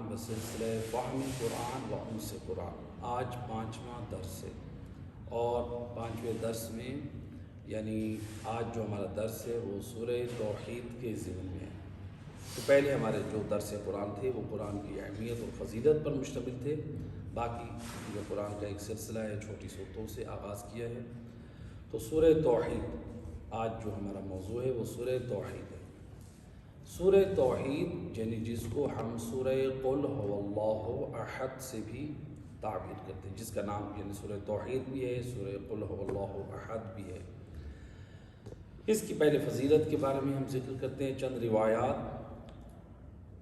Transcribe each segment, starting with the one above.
قرآن بسلسلہ فہم قرآن و انس قرآن۔ آج 5واں درس ہے اور 5ویں درس میں یعنی آج جو ہمارا درس ہے وہ سورہ توحید کے ضمن میں ہے۔ تو پہلے ہمارے جو درس قرآن تھے وہ قرآن کی اہمیت اور فضیلت پر مشتمل تھے۔ باقی جو قرآن کا ایک سلسلہ ہے چھوٹی صورتوں سے آغاز کیا ہے۔ تو سورہ توحید آج جو ہمارا موضوع ہے وہ سورہ توحید ہے۔ سورہ توحید یعنی جس کو ہم سورہ قل هو اللہ احد سے بھی تعبیر کرتے ہیں، جس کا نام یعنی سورہ توحید بھی ہے، سورہ قل هو اللہ احد بھی ہے۔ اس کی پہلے فضیلت کے بارے میں ہم ذکر کرتے ہیں، چند روایات۔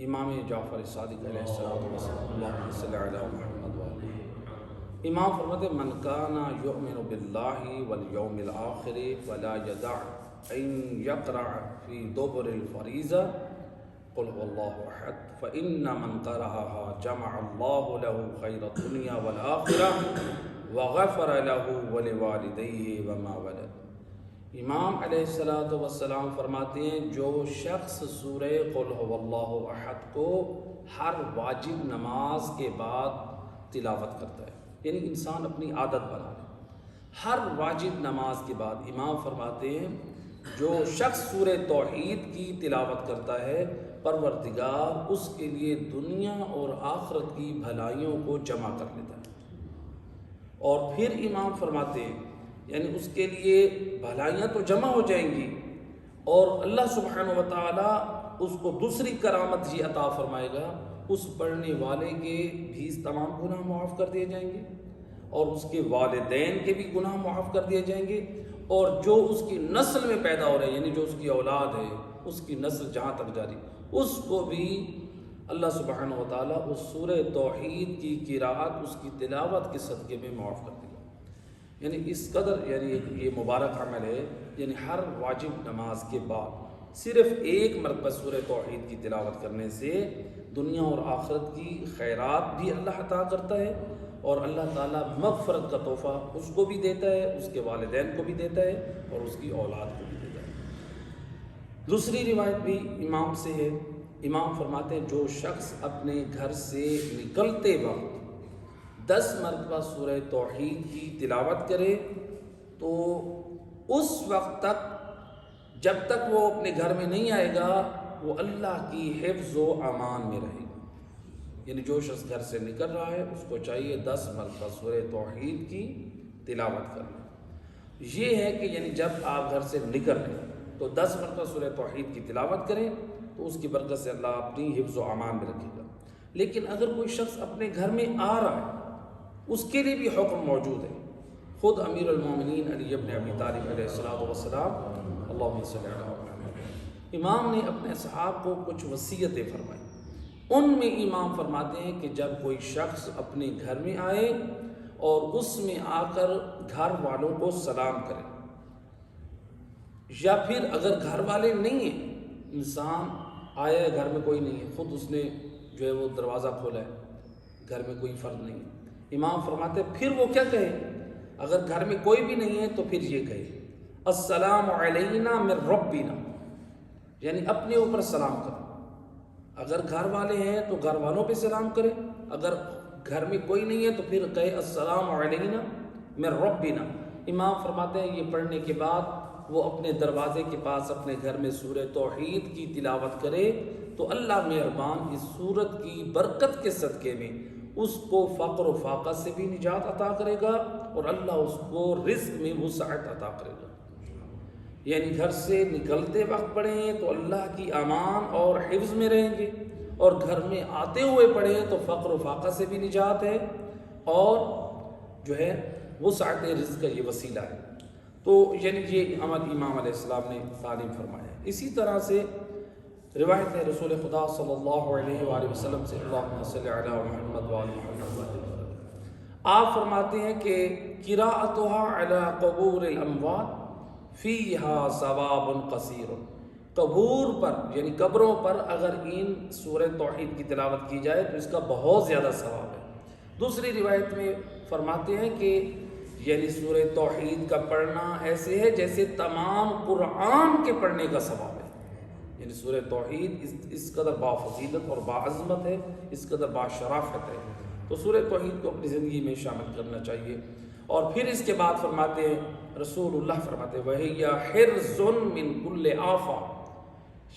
امام جعفر صادق علیہ السلام اللہم صلی علی محمد وآلہ، امام فرماتے ہیں من کان یؤمن باللہ والیوم الآخر فلا یدع ان یقرع فی دبر الفریضہ قل هو اللہ احد فإن من قرأها جمع اللہ له خیر الدنیا والآخرہ وغفر له ولوالدیہ وما ولد۔ امام علیہ السلام فرماتے ہیں جو شخص سورہ قل هو اللہ احد کو ہر واجب نماز کے بعد تلاوت کرتا ہے، یعنی انسان اپنی عادت بنا لے ہر واجب نماز کے بعد، امام فرماتے ہیں جو شخص سورہ توحید کی تلاوت کرتا ہے پروردگار اس کے لیے دنیا اور آخرت کی بھلائیوں کو جمع کر لیتا ہے۔ اور پھر امام فرماتے ہیں یعنی اس کے لیے بھلائیاں تو جمع ہو جائیں گی اور اللہ سبحانہ و تعالیٰ اس کو دوسری کرامت یہ عطا فرمائے گا، اس پڑھنے والے کے بھی تمام گناہ معاف کر دیے جائیں گے اور اس کے والدین کے بھی گناہ معاف کر دیے جائیں گے، اور جو اس کی نسل میں پیدا ہو رہے ہیں یعنی جو اس کی اولاد ہے، اس کی نسل جہاں تک جاری، اس کو بھی اللہ سبحانہ و تعالیٰ اس سورہ توحید کی قرأت، اس کی تلاوت کے صدقے میں معاف کر دے گا۔ یعنی اس قدر یعنی یہ مبارک عمل ہے، یعنی ہر واجب نماز کے بعد صرف ایک مرتبہ سورہ توحید کی تلاوت کرنے سے دنیا اور آخرت کی خیرات بھی اللہ عطا کرتا ہے، اور اللہ تعالیٰ مغفرت کا تحفہ اس کو بھی دیتا ہے، اس کے والدین کو بھی دیتا ہے اور اس کی اولاد کو بھی دیتا ہے۔ دوسری روایت بھی امام سے ہے، امام فرماتے ہیں جو شخص اپنے گھر سے نکلتے وقت 10 مرتبہ سورہ توحید کی تلاوت کرے تو اس وقت تک جب تک وہ اپنے گھر میں نہیں آئے گا وہ اللہ کی حفظ و امان میں رہے گا۔ یعنی جو شخص گھر سے نکل رہا ہے اس کو چاہیے 10 مرتبہ سورہ توحید کی تلاوت کرنا۔ یہ ہے کہ یعنی جب آپ گھر سے نکل رہے ہیں تو 10 مرتبہ سورہ توحید کی تلاوت کریں تو اس کی برکت سے اللہ اپنی حفظ و امان میں رکھے گا۔ لیکن اگر کوئی شخص اپنے گھر میں آ رہا ہے اس کے لیے بھی حکم موجود ہے۔ خود امیر المومنین علی ابن ابی طالب علیہ السلام اللہم صلی علی محمد، امام نے اپنے اصحاب کو کچھ وصیتیں فرمائی۔ ان میں امام فرماتے ہیں کہ جب کوئی شخص اپنے گھر میں آئے اور اس میں آ کر گھر والوں کو سلام کرے، یا پھر اگر گھر والے نہیں ہیں، انسان آیا ہے گھر میں کوئی نہیں ہے، خود اس نے جو ہے وہ دروازہ کھولا ہے، گھر میں کوئی فرد نہیں ہے، امام فرماتے ہیں پھر وہ کیا کہے؟ اگر گھر میں کوئی بھی نہیں ہے تو پھر یہ کہے السلام علینا من ربنا، یعنی اپنے اوپر سلام کرے۔ اگر گھر والے ہیں تو گھر والوں پہ سلام کرے، اگر گھر میں کوئی نہیں ہے تو پھر کہے السلام علینا من ربنا۔ امام فرماتے ہیں یہ پڑھنے کے بعد وہ اپنے دروازے کے پاس اپنے گھر میں سورہ توحید کی تلاوت کرے تو اللہ مہربان اس سورت کی برکت کے صدقے میں اس کو فقر و فاقہ سے بھی نجات عطا کرے گا اور اللہ اس کو رزق میں وسعت عطا کرے گا۔ یعنی گھر سے نکلتے وقت پڑھیں تو اللہ کی امان اور حفظ میں رہیں گے، اور گھر میں آتے ہوئے پڑھیں تو فقر و فاقہ سے بھی نجات ہے اور جو ہے وسعت رزق کا یہ وسیلہ ہے۔ تو یعنی یہ عمل امام علیہ السلام نے تعلیم فرمایا۔ اسی طرح سے روایت ہے رسول خدا صلی اللہ علیہ وآلہ وسلم سے، اللہم صلی علی محمد وآل محمد، آپ فرماتے ہیں کہ قراءتها علی قبور الاموات فیہا ثواب قصیر، قبور پر یعنی قبروں پر اگر ان سورہ توحید کی تلاوت کی جائے تو اس کا بہت زیادہ ثواب ہے۔ دوسری روایت میں فرماتے ہیں کہ یعنی سورہ توحید کا پڑھنا ایسے ہے جیسے تمام قرآن کے پڑھنے کا ثواب ہے۔ یعنی سورہ توحید اس قدر بافضیلت اور باعظمت ہے، اس قدر باشرافت ہے، تو سورہ توحید کو اپنی زندگی میں شامل کرنا چاہیے۔ اور پھر اس کے بعد فرماتے ہیں رسول اللہ فرماتے ہیں وَهِيَ حِرْزٌ مِّن كُلِّ آفَةٍ،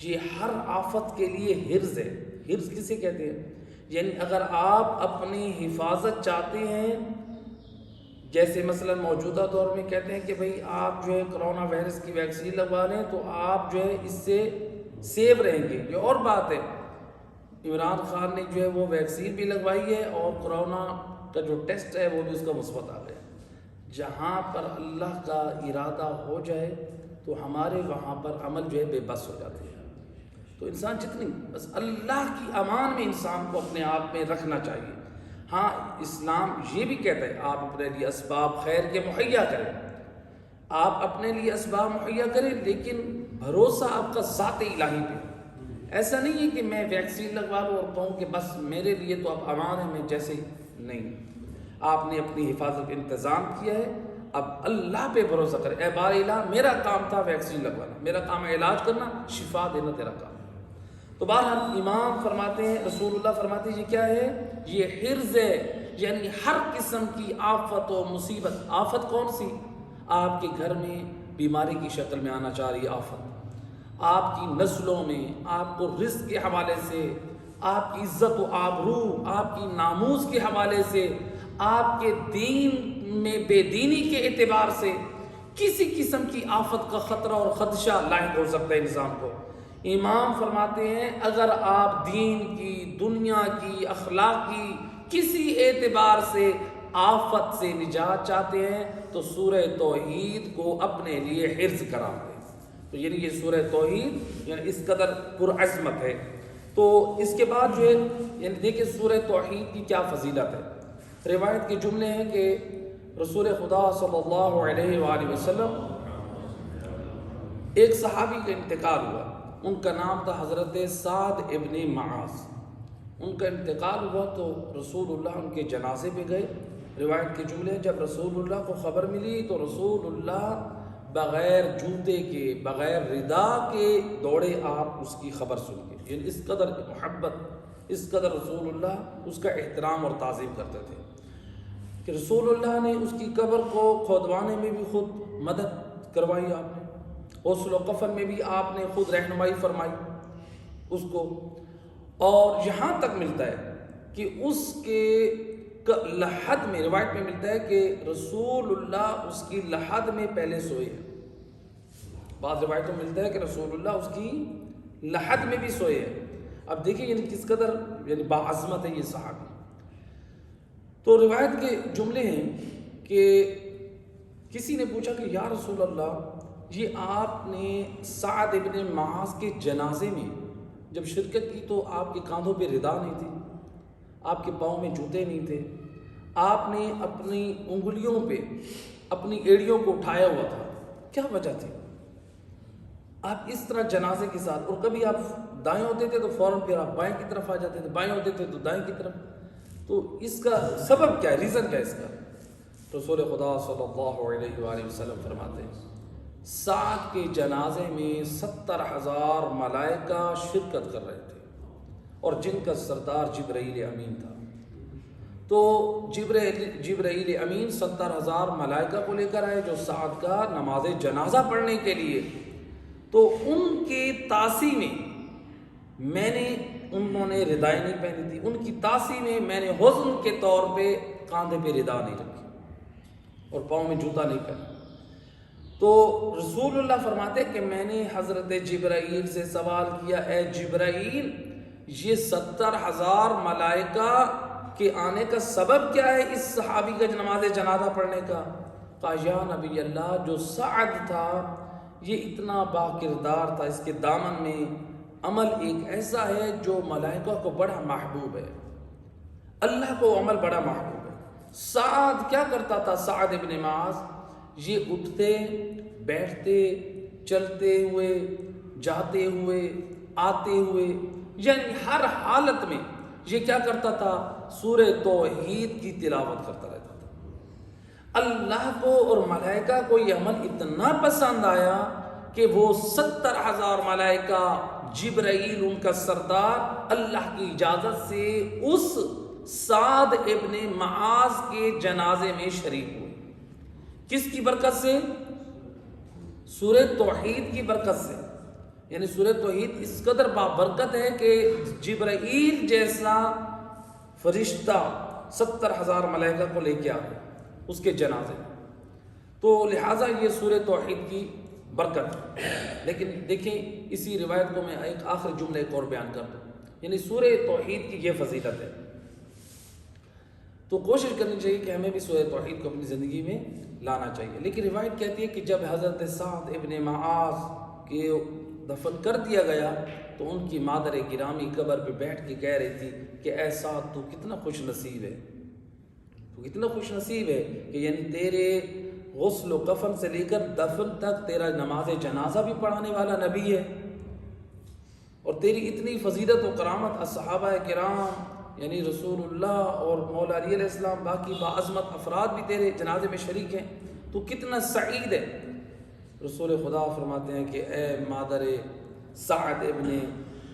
یہ ہر آفت کے لیے حرز ہے۔ حرز کسے کہتے ہیں؟ یعنی اگر آپ اپنی حفاظت چاہتے ہیں، جیسے مثلا موجودہ دور میں کہتے ہیں کہ بھئی آپ جو ہے کرونا وائرس کی ویکسین لگوا لیں تو آپ جو ہے اس سے سیو رہیں گے، یہ اور بات ہے۔ عمران خان نے جو ہے وہ ویکسین بھی لگوائی ہے اور کرونا کا جو ٹیسٹ ہے وہ بھی اس کا مثبت آ گیا۔ جہاں پر اللہ کا ارادہ ہو جائے تو ہمارے وہاں پر عمل جو ہے بے بس ہو جاتے ہیں۔ تو انسان جتنی بس اللہ کی امان میں انسان کو اپنے آپ میں رکھنا چاہیے۔ ہاں اسلام یہ بھی کہتا ہے آپ اپنے لیے اسباب خیر کے مہیا کریں، آپ اپنے لیے اسباب مہیا کریں، لیکن بھروسہ آپ کا ذات الہی پہ۔ ایسا نہیں ہے کہ میں ویکسین لگوا لوں اور کہوں کہ بس میرے لیے تو اب امان ہے، میں جیسے نہیں۔ آپ نے اپنی حفاظت کا انتظام کیا ہے، اب اللہ پہ بھروسہ کریں۔ اے بار الہ، میرا کام تھا ویکسین لگوانا، میرا کام ہے علاج کرنا، شفا دینا تیرا کام۔ تو بہرحال امام فرماتے ہیں، رسول اللہ فرماتے ہیں یہ کیا ہے؟ یہ حرز ہے، یعنی ہر قسم کی آفت و مصیبت۔ آفت کون سی؟ آپ کے گھر میں بیماری کی شکل میں آنا چاہ رہی آفت، آپ کی نسلوں میں، آپ کو رزق کے حوالے سے، آپ کی عزت و آبرو، آپ کی ناموس کے حوالے سے، آپ کے دین میں بے دینی کے اعتبار سے کسی قسم کی آفت کا خطرہ اور خدشہ لاحق ہو سکتا ہے انسان کو۔ امام فرماتے ہیں اگر آپ دین کی، دنیا کی، اخلاق کی کسی اعتبار سے آفت سے نجات چاہتے ہیں تو سورہ توحید کو اپنے لیے حرز قرار دیں۔ تو یعنی یہ سورہ توحید یعنی اس قدر پرعظمت ہے۔ تو اس کے بعد جو ہے یعنی دیکھیں سورہ توحید کی کیا فضیلت ہے۔ روایت کے جملے ہیں کہ رسول خدا صلی اللہ علیہ وآلہ وسلم، ایک صحابی کا انتقال ہوا، ان کا نام تھا حضرت سعد ابن معاذ۔ ان کا انتقال ہوا تو رسول اللہ ان کے جنازے پہ گئے۔ روایت کے جملے، جب رسول اللہ کو خبر ملی تو رسول اللہ بغیر جوتے کے، بغیر ردا کے دوڑے آپ اس کی خبر سن کے۔ یعنی اس قدر محبت، اس قدر رسول اللہ اس کا احترام اور تعظیم کرتے تھے کہ رسول اللہ نے اس کی قبر کو کھودوانے میں بھی خود مدد کروائی، آپ نے غسل و کفن میں بھی آپ نے خود رہنمائی فرمائی اس کو۔ اور یہاں تک ملتا ہے کہ اس کے لحد میں، روایت میں ملتا ہے کہ رسول اللہ اس کی لحد میں پہلے سوئے ہیں۔ بعض روایتوں میں ملتا ہے کہ رسول اللہ اس کی لحد میں بھی سوئے ہیں۔ اب دیکھیں یعنی کس قدر یعنی باعظمت ہے یہ صحابی۔ تو روایت کے جملے ہیں کہ کسی نے پوچھا کہ یا رسول اللہ، یہ آپ نے سعد ابن معاذ کے جنازے میں جب شرکت کی تو آپ کے کاندھوں پہ ردا نہیں تھی، آپ کے پاؤں میں جوتے نہیں تھے، آپ نے اپنی انگلیوں پہ اپنی ایڑیوں کو اٹھایا ہوا تھا، کیا وجہ تھی؟ آپ اس طرح جنازے کے ساتھ، اور کبھی آپ دائیں ہوتے تھے تو فوراً پھر آپ بائیں کی طرف آ جاتے تھے، بائیں ہوتے تھے تو دائیں کی طرف، تو اس کا سبب کیا ہے، ریزن کیا ہے اس کا؟ رسول خدا صلی اللہ علیہ وآلہ وسلم فرماتے ہیں سعد کے جنازے میں 70,000 ملائکہ شرکت کر رہے تھے اور جن کا سردار جبرائیل امین تھا۔ تو جبرائیل امین 70,000 ملائکہ کو لے کر آئے جو سعد کا نماز جنازہ پڑھنے کے لیے۔ تو ان کے تاسی میں میں نے، انہوں نے ردائیں نہیں پہنی تھی، ان کی تاسی میں میں نے حزن کے طور پہ کاندھے پہ ردا نہیں رکھی اور پاؤں میں جوتا نہیں پہنا۔ تو رسول اللہ فرماتے کہ میں نے حضرت جبرائیل سے سوال کیا، اے جبرائیل، یہ 70,000 ملائکہ کے آنے کا سبب کیا ہے اس صحابی کا نماز جنازہ پڑھنے کا؟ کہا یا نبی اللہ، جو سعد تھا یہ اتنا با کردار تھا، اس کے دامن میں عمل ایک ایسا ہے جو ملائکہ کو بڑا محبوب ہے، اللہ کو عمل بڑا محبوب ہے۔ سعد کیا کرتا تھا؟ سعد ابن معاذ یہ اٹھتے بیٹھتے چلتے ہوئے جاتے ہوئے آتے ہوئے یعنی ہر حالت میں یہ کیا کرتا تھا؟ سورہ توحید کی تلاوت کرتا رہتا تھا۔ اللہ کو اور ملائکہ کو یہ عمل اتنا پسند آیا کہ وہ 70,000 ملائکہ جبرائیل ان کا سردار اللہ کی اجازت سے اس سعد ابن معاذ کے جنازے میں شریک ہوئے۔ کس کی برکت سے؟ سورہ توحید کی برکت سے۔ یعنی سورہ توحید اس قدر بابرکت ہے کہ جبرائیل جیسا فرشتہ 70,000 ملائکہ کو لے کے آئے اس کے جنازے میں، تو لہٰذا یہ سورہ توحید کی برکت ہے۔ لیکن دیکھیں اسی روایت کو میں ایک آخر جملے ایک اور بیان کر دوں، یعنی سورہ توحید کی یہ فضیلت ہے، تو کوشش کرنی چاہیے کہ ہمیں بھی سورہ توحید کو اپنی زندگی میں لانا چاہیے۔ لیکن روایت کہتی ہے کہ جب حضرت سعد ابن معاذ کے دفن کر دیا گیا تو ان کی مادر گرامی قبر پہ بیٹھ کے کہہ رہی تھی کہ اے سعد تو کتنا خوش نصیب ہے، تو کتنا خوش نصیب ہے کہ یعنی تیرے غسل و کفن سے لے کر دفن تک تیرا نماز جنازہ بھی پڑھانے والا نبی ہے، اور تیری اتنی فضیلت و کرامت الصحابہ کرام یعنی رسول اللہ اور مولا علی علیہ السلام باقی باعظمت افراد بھی تیرے جنازے میں شریک ہیں، تو کتنا سعید ہے۔ رسول خدا فرماتے ہیں کہ اے مادر سعد ابن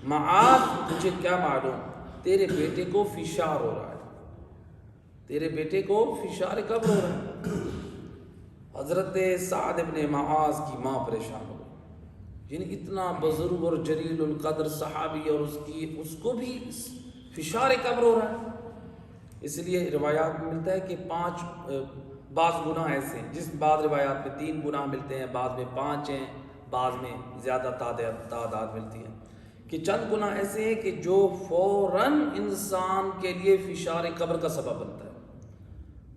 معاذ مجھے کیا معلوم، تیرے بیٹے کو فشار ہو رہا ہے، تیرے بیٹے کو فشار قبر ہو رہا ہے۔ حضرت سعد ابن معاذ کی ماں پریشان ہو گئی، یعنی اتنا بزرگ اور جلیل القدر صحابی اور اس کو بھی فشار قبر ہو رہا ہے۔ اس لیے روایات میں ملتا ہے کہ 5 بعض گناہ ایسے ہیں، جس بعض روایات میں 3 گناہ ملتے ہیں، بعض میں 5 ہیں، بعض میں زیادہ تعداد ملتی ہے، کہ چند گناہ ایسے ہیں کہ جو فوراً انسان کے لیے فشار قبر کا سبب بنتا ہے،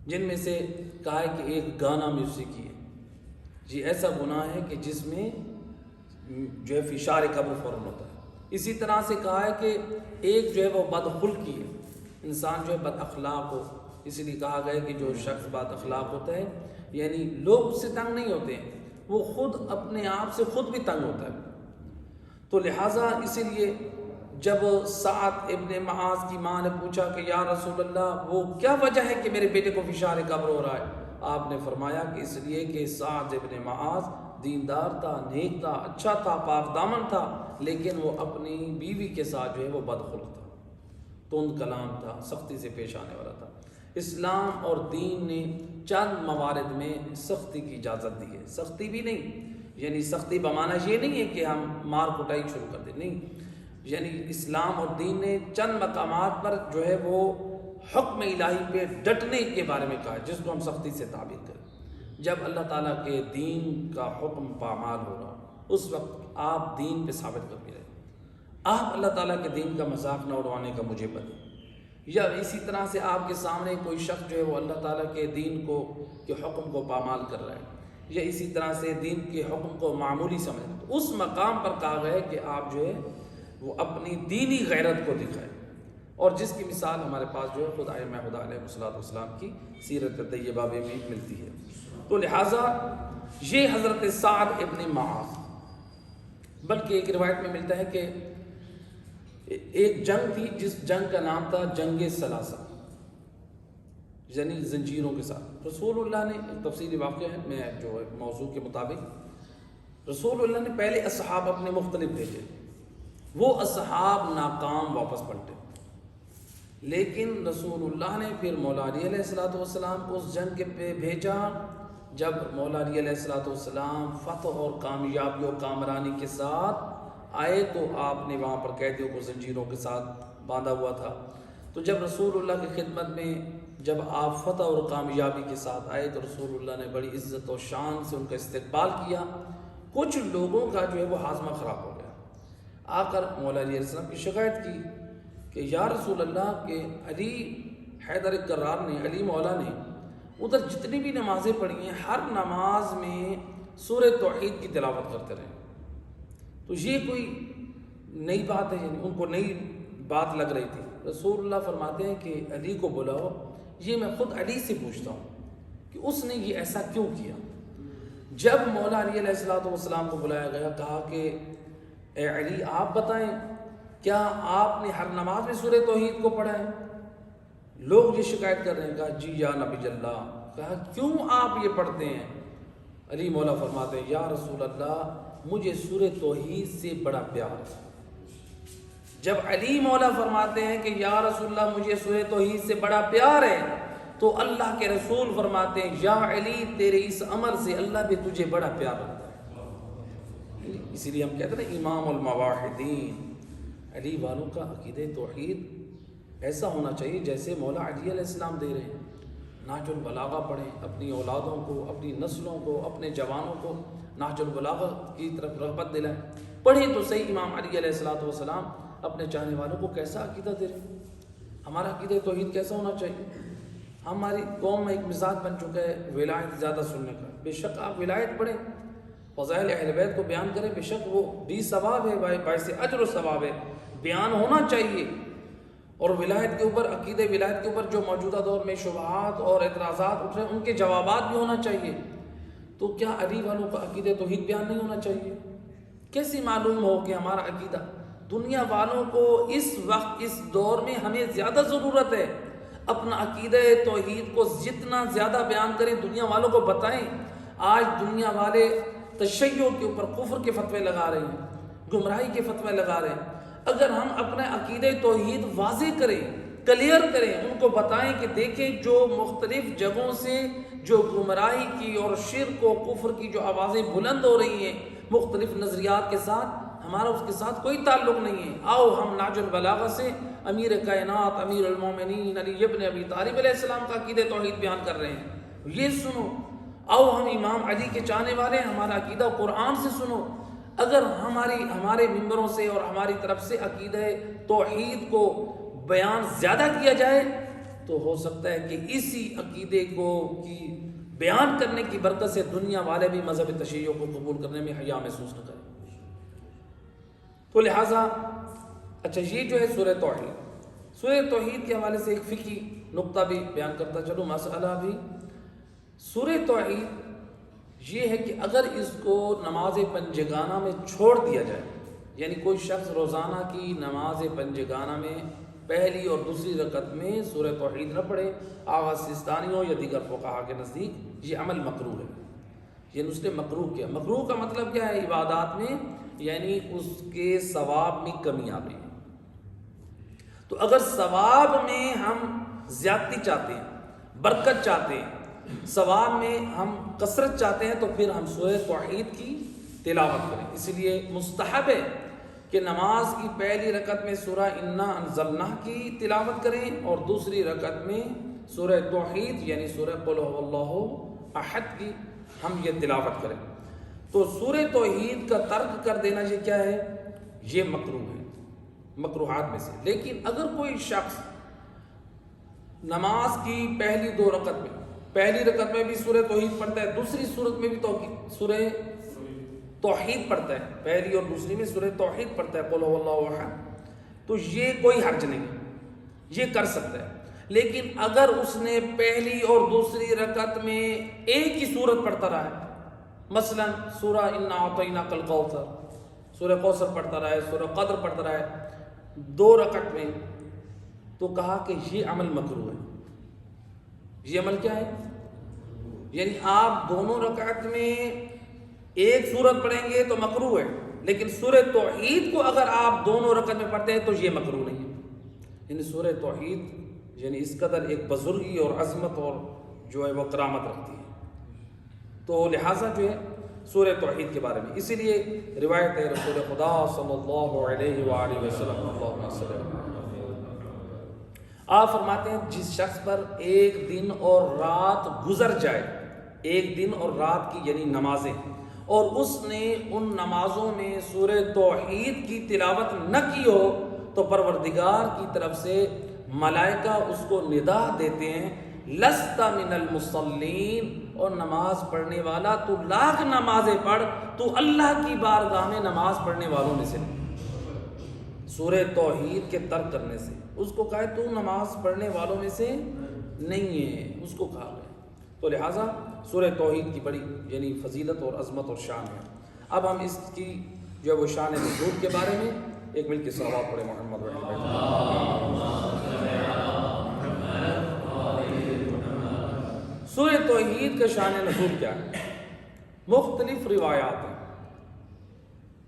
جن میں سے کہا ہے کہ ایک گانا موسیقی ہے، جی ایسا گناہ ہے کہ جس میں جو ہے فشار قبر فوراً ہوتا ہے۔ اسی طرح سے کہا ہے کہ ایک جو ہے وہ بدخلقی ہے، انسان جو ہے بد اخلاق ہو، اس لیے کہا گیا کہ جو شخص بد اخلاق ہوتا ہے یعنی لوگ اس سے تنگ نہیں ہوتے ہیں، وہ خود اپنے آپ سے خود بھی تنگ ہوتا ہے۔ تو لہٰذا اسی لیے جب سعد ابن معاذ کی ماں نے پوچھا کہ یا رسول اللہ وہ کیا وجہ ہے کہ میرے بیٹے کو فشار قبر ہو رہا ہے، آپ نے فرمایا کہ اس لیے کہ سعد ابن معاذ دیندار تھا، نیک تھا، اچھا تھا، پاک دامن تھا، لیکن وہ اپنی بیوی کے ساتھ جو ہے وہ بدخلق تھا، تند کلام تھا، سختی سے پیش آنے والا تھا۔ اسلام اور دین نے چند موارد میں سختی کی اجازت دی ہے، سختی بھی نہیں یعنی سختی بمانا یہ نہیں ہے کہ ہم مار کٹائی شروع کر دیں، نہیں، یعنی اسلام اور دین نے چند مقامات پر جو ہے وہ حکم الہی پہ ڈٹنے کے بارے میں کہا ہے، جس کو ہم سختی سے تعبیر کریں۔ جب اللہ تعالیٰ کے دین کا حکم پامال ہوگا اس وقت آپ دین پہ ثابت کر کے رہیں، آپ اللہ تعالیٰ کے دین کا مذاق نہ اڑوانے کا مجھے بتائیں، یا اسی طرح سے آپ کے سامنے کوئی شخص جو ہے وہ اللہ تعالیٰ کے دین کو کے حکم کو پامال کر رہا ہے، یا اسی طرح سے دین کے حکم کو معمولی سمجھ رہے ہیں، تو اس مقام پر کہا گیا ہے کہ آپ جو ہے وہ اپنی دینی غیرت کو دکھائیں، اور جس کی مثال ہمارے پاس جو ہے خود ائمہ خدا علیہ السلام کی سیرت طیبہ میں بھی ملتی ہے۔ تو لہٰذا یہ حضرت سعد ابن معاذ، بلکہ ایک روایت میں ملتا ہے کہ ایک جنگ تھی جس جنگ کا نام تھا جنگ سلاسہ، یعنی زنجیروں کے ساتھ۔ رسول اللہ نے تفصیلی واقعہ ہے میں جو موضوع کے مطابق رسول اللہ نے پہلے اصحاب اپنے مختلف بھیجے، وہ اصحاب ناکام واپس پلٹے، لیکن رسول اللہ نے پھر مولا علی علیہ السلام کو اس جنگ پہ بھیجا۔ جب مولا علی علیہ السلام فتح اور کامیابی و کامرانی کے ساتھ آئے تو آپ نے وہاں پر قیدیوں کو زنجیروں کے ساتھ باندھا ہوا تھا، تو جب رسول اللہ کی خدمت میں جب آپ فتح اور کامیابی کے ساتھ آئے تو رسول اللہ نے بڑی عزت و شان سے ان کا استقبال کیا۔ کچھ لوگوں کا جو ہے وہ ہاضمہ خراب ہو گیا، آ کر مولا علیہ السلام کی شکایت کی کہ یا رسول اللہ کہ علی حیدر کرار نے، علی مولا نے ادھر جتنی بھی نمازیں پڑھی ہیں ہر نماز میں سورہ توحید کی تلاوت کرتے رہے، تو یہ کوئی نئی بات ہے، یعنی ان کو نئی بات لگ رہی تھی۔ رسول اللہ فرماتے ہیں کہ علی کو بلاؤ، یہ میں خود علی سے پوچھتا ہوں کہ اس نے یہ ایسا کیوں کیا۔ جب مولا علی علیہ السلام کو بلایا گیا، کہا کہ اے علی آپ بتائیں کیا آپ نے ہر نماز میں سورہ توحید کو پڑھا ہے؟ لوگ یہ شکایت کر رہے ہیں، کہا جی یا نبی اللہ، کہا کیوں آپ یہ پڑھتے ہیں؟ علی مولا فرماتے ہیں یا رسول اللہ مجھے سورہ توحید سے بڑا پیار ہے، جب علی مولا فرماتے ہیں کہ یا رسول اللہ مجھے سورہ توحید سے بڑا پیار ہے، تو اللہ کے رسول فرماتے ہیں یا علی تیرے اس عمل سے اللہ بھی تجھے بڑا پیار رکھتا ہے۔ اسی لیے ہم کہتے ہیں امام المواحدین، علی والوں کا عقیدہ توحید ایسا ہونا چاہیے جیسے مولا علی علیہ السلام دے رہے ہیں۔ نہج البلاغہ پڑھیں، اپنی اولادوں کو، اپنی نسلوں کو، اپنے جوانوں کو نہج البلاغہ کی طرف رغبت دلائیں۔ پڑھیں تو صحیح امام علی علیہ السلام اپنے چاہنے والوں کو کیسا عقیدہ دے رہے ہیں، ہمارا عقیدہ توحید کیسا ہونا چاہیے۔ ہماری قوم میں ایک مزاج بن چکا ہے ولایت زیادہ سننے کا۔ بے شک آپ ولایت پڑھیں، فضائل اہل بیت کو بیان کریں، بے شک وہ بھی ثواب ہے، باعث اجر و ثواب ہے، بیان ہونا چاہیے۔ اور ولایت کے اوپر، عقیدہ ولایت کے اوپر جو موجودہ دور میں شبہات اور اعتراضات اٹھ رہے ہیں ان کے جوابات بھی ہونا چاہیے۔ تو کیا علی والوں کا عقیدہ توحید بیان نہیں ہونا چاہیے؟ کیسے معلوم ہو کہ ہمارا عقیدہ؟ دنیا والوں کو اس وقت اس دور میں ہمیں زیادہ ضرورت ہے اپنا عقیدہ توحید کو جتنا زیادہ بیان کریں، دنیا والوں کو بتائیں۔ آج دنیا والے تشیع کے اوپر کفر کے فتوے لگا رہے ہیں، گمراہی کے فتوے لگا رہے ہیں۔ اگر ہم اپنے عقیدہ توحید واضح کریں، کلیئر کریں، ان کو بتائیں کہ دیکھیں جو مختلف جگہوں سے جو گمراہی کی اور شرک و کفر کی جو آوازیں بلند ہو رہی ہیں مختلف نظریات کے ساتھ، ہمارا اس کے ساتھ کوئی تعلق نہیں ہے۔ آؤ ہم نہج البلاغہ سے امیر کائنات امیر المومنین علی ابن ابی طالب علیہ السلام کا عقیدہ توحید بیان کر رہے ہیں، یہ سنو۔ آؤ ہم امام علی کے چاہنے والے ہیں، ہمارا عقیدہ قرآن سے سنو۔ اگر ہمارے ممبروں سے اور ہماری طرف سے عقیدہ توحید کو بیان زیادہ کیا جائے تو ہو سکتا ہے کہ اسی عقیدے کو کی بیان کرنے کی برکت سے دنیا والے بھی مذہب تشیع کو قبول کرنے میں حیا محسوس نہ کریں۔ تو لہٰذا اچھا یہ جو ہے سورہ توحید کے حوالے سے ایک فقہی نقطہ بھی بیان کرتا چلو، مسئلہ بھی۔ سورہ توحید یہ ہے کہ اگر اس کو نماز پنجگانہ میں چھوڑ دیا جائے، یعنی کوئی شخص روزانہ کی نماز پنجگانہ میں پہلی اور دوسری رکعت میں سورہ توحید نہ پڑھے، آغاز سیستانیوں یا دیگر فقہا کے نزدیک یہ عمل مکروہ ہے، یعنی اس نے مکروہ کیا۔ مکروہ کا مطلب کیا ہے؟ عبادات میں یعنی اس کے ثواب میں کمی آ گئی۔ تو اگر ثواب میں ہم زیادتی چاہتے ہیں، برکت چاہتے ہیں، ثواب میں ہم کثرت چاہتے ہیں، تو پھر ہم سورہ توحید کی تلاوت کریں۔ اس لیے مستحب ہے کہ نماز کی پہلی رکعت میں سورہ انا انزلنہ کی تلاوت کریں اور دوسری رکعت میں سورہ توحید یعنی سورہ قل هو اللہ احد کی ہم یہ تلاوت کریں۔ تو سورہ توحید کا ترک کر دینا یہ کیا ہے؟ یہ مکروہ ہے، مکروہات میں سے۔ لیکن اگر کوئی شخص نماز کی پہلی دو رکعت میں، پہلی رکعت میں بھی سورہ توحید پڑھتا ہے، دوسری صورت میں بھی سورہ توحید پڑھتا ہے، پہلی اور دوسری میں سورہ توحید پڑھتا ہے قل هو اللہ احد، تو یہ کوئی حرج نہیں، یہ کر سکتا ہے۔ لیکن اگر اس نے پہلی اور دوسری رکعت میں ایک ہی سورت پڑھتا رہا ہے، مثلا سورہ انا اعطیناک الکوثر، سورہ کوثر پڑھتا رہا ہے، سورہ قدر پڑھتا رہا ہے دو رکعت میں، تو کہا کہ یہ عمل مکروہ ہے۔ یہ عمل کیا ہے؟ یعنی آپ دونوں رکعت میں ایک سورت پڑھیں گے تو مکروہ ہے، لیکن سورہ توحید کو اگر آپ دونوں رکعت میں پڑھتے ہیں تو یہ مکروہ نہیں ہے۔ یعنی سورہ توحید یعنی اس قدر ایک بزرگی اور عظمت اور جو ہے وہ کرامت رکھتی ہے، تو لہٰذا جو ہے سورہ توحید کے بارے میں اسی لیے روایت ہے رسول خدا صلی اللہ علیہ وآلہ وسلم اللہم صلی اللہ علیہ وسلم، آپ فرماتے ہیں جس شخص پر ایک دن اور رات گزر جائے، ایک دن اور رات کی یعنی نمازیں، اور اس نے ان نمازوں میں سورہ توحید کی تلاوت نہ کی ہو تو پروردگار کی طرف سے ملائکہ اس کو ندا دیتے ہیں لست من المصلین، اور نماز پڑھنے والا تو لاکھ نمازیں پڑھ، تو اللہ کی بارگاہ میں نماز پڑھنے والوں میں سے نہیں۔ سورہ توحید کے ترک کرنے سے اس کو کہا تو نماز پڑھنے والوں میں سے نہیں ہے، اس کو کہا گیا۔ تو لہٰذا سورہ توحید کی بڑی یعنی فضیلت اور عظمت اور شان ہے۔ اب ہم اس کی جو ہے وہ شان نزول کے بارے میں ایک مل کے صلوات پڑھیں محمد رسول اللہ۔ سورہ توحید کا شان نزول کیا ہے؟ مختلف روایات ہیں۔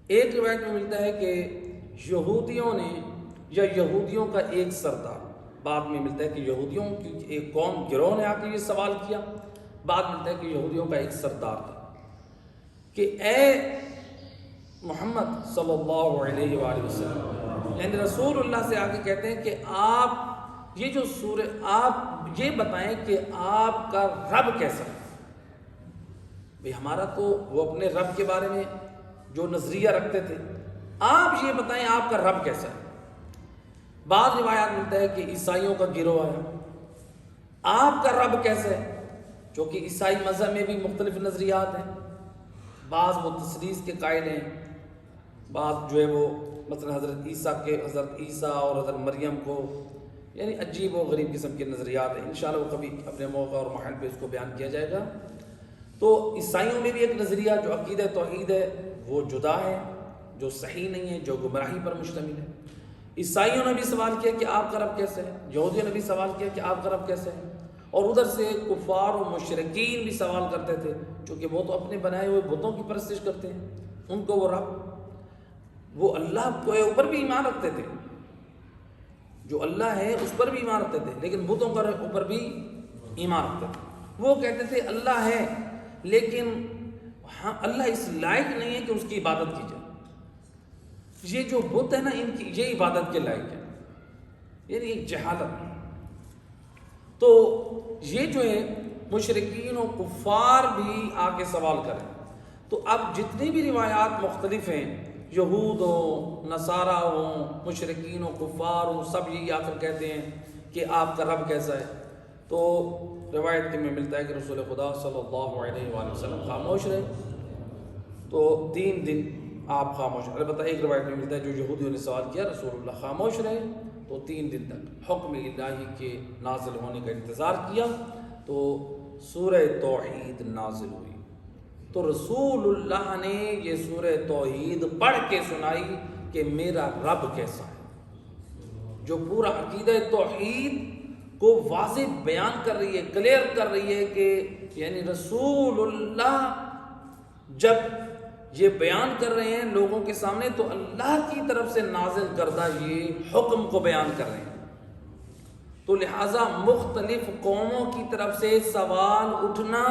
ایک روایت میں ملتا ہے کہ یہودیوں نے یا یہودیوں کا ایک سردار. بعد میں ملتا ہے کہ یہودیوں کی ایک قوم گروہ نے آ کے یہ سوال کیا. بعد ملتا ہے کہ یہودیوں کا ایک سردار تھا کہ اے محمد صلی اللہ علیہ وآلہ وسلم، یعنی رسول اللہ سے آگے کہتے ہیں کہ آپ یہ جو سورہ، آپ یہ بتائیں کہ آپ کا رب کیسا ہے. بھئی ہمارا تو وہ اپنے رب کے بارے میں جو نظریہ رکھتے تھے، آپ یہ بتائیں آپ کا رب کیسا ہے. بعض روایات ملتا ہے کہ عیسائیوں کا گروہ آیا، آپ کا رب کیسا ہے، چونکہ عیسائی مذہب میں بھی مختلف نظریات ہیں. بعض وہ تثلیث کے قائل ہیں، بعض جو ہے وہ مثلا حضرت عیسیٰ اور حضرت مریم کو، یعنی عجیب و غریب قسم کے نظریات ہیں. انشاءاللہ وہ کبھی اپنے موقع اور محل پہ اس کو بیان کیا جائے گا. تو عیسائیوں میں بھی ایک نظریہ جو عقیدہ توحید ہے وہ جدا ہے، جو صحیح نہیں ہے، جو گمراہی پر مشتمل ہے. عیسائیوں نے بھی سوال کیا کہ آپ کا رب کیسے ہے، یہودیوں نے بھی سوال کیا کہ آپ کا رب کیسے ہے، اور ادھر سے کفار و مشرکین بھی سوال کرتے تھے، چونکہ وہ تو اپنے بنائے ہوئے بتوں کی پرستش کرتے ہیں. ان کو وہ رب، وہ اللہ کے اوپر بھی ایمان رکھتے تھے، جو اللہ ہے اس پر بھی ایمان رکھتے تھے، لیکن بتوں کے اوپر بھی ایمان رکھتے تھے. وہ کہتے تھے اللہ ہے لیکن ہاں اللہ اس لائق نہیں ہے کہ اس کی عبادت کی جائے. یہ جو بت ہے نا، ان کی یہ عبادت کے لائق ہے، یعنی ایک جہالت. تو یہ جو ہے مشرکین و کفار بھی آ کے سوال کریں. تو اب جتنی بھی روایات مختلف ہیں، یہود ہوں، نصارہ ہوں، مشرکین و کفار ہوں، سب یہی آ کر کہتے ہیں کہ آپ کا رب کیسا ہے. تو روایت میں ملتا ہے کہ رسول خدا صلی اللہ علیہ وآلہ وسلم خاموش رہے. تو 3 دن آپ خاموش. البتہ ایک روایت میں ملتا ہے جو یہودیوں نے سوال کیا، رسول اللہ خاموش رہے تو 3 دن تک حکم الہی کے نازل ہونے کا انتظار کیا. تو سورہ توحید نازل ہوئی. تو رسول اللہ نے یہ سورہ توحید پڑھ کے سنائی کہ میرا رب کیسا ہے، جو پورا عقیدہ توحید کو واضح بیان کر رہی ہے، کلیئر کر رہی ہے کہ یعنی رسول اللہ جب یہ بیان کر رہے ہیں لوگوں کے سامنے تو اللہ کی طرف سے نازل کردہ یہ حکم کو بیان کر رہے ہیں. تو لہٰذا مختلف قوموں کی طرف سے سوال اٹھنا